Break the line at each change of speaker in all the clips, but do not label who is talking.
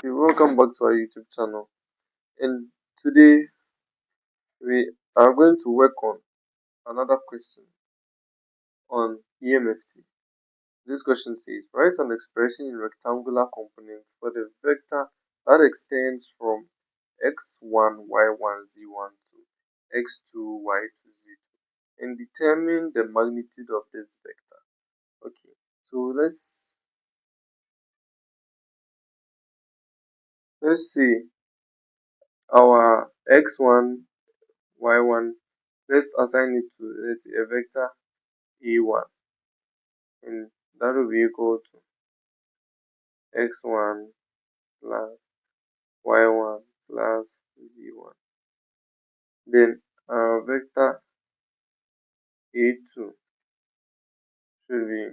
Okay, welcome back to our YouTube channel. And today we are going to work on another question on EMFT. This question says, write an expression in rectangular components for the vector that extends from x1, y1, z1 to x2, y2, z2 and determine the magnitude of this vector. Okay, so let's see our x1, y1. Let's assign it to, let's say, a vector e1, and that will be equal to x1 plus y1 plus z1. Then our vector a2 should be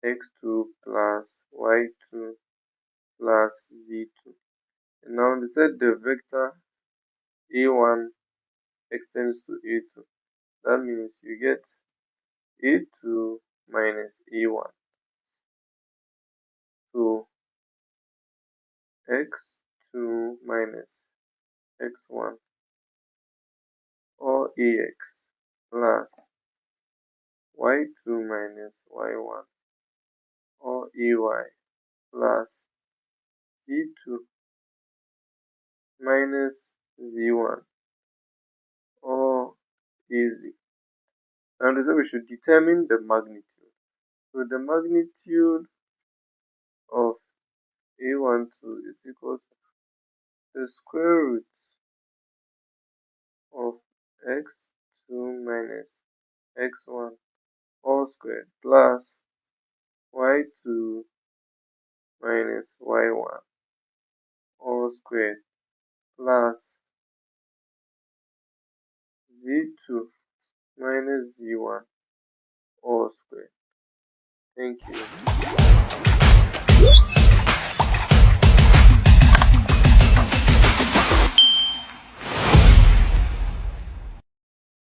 x2 plus y2 plus z2. And now they said the vector a1 extends to a2. That means you get a2 minus a1. So x2 minus x1 or ax plus y2 minus y1 or ay plus z2 minus z1 or az. And they say we should determine the magnitude. So the magnitude of a12 is equal to the square root of x2 minus x1 all squared plus y2 minus y1 all squared plus z2 minus z1 all squared. Thank you.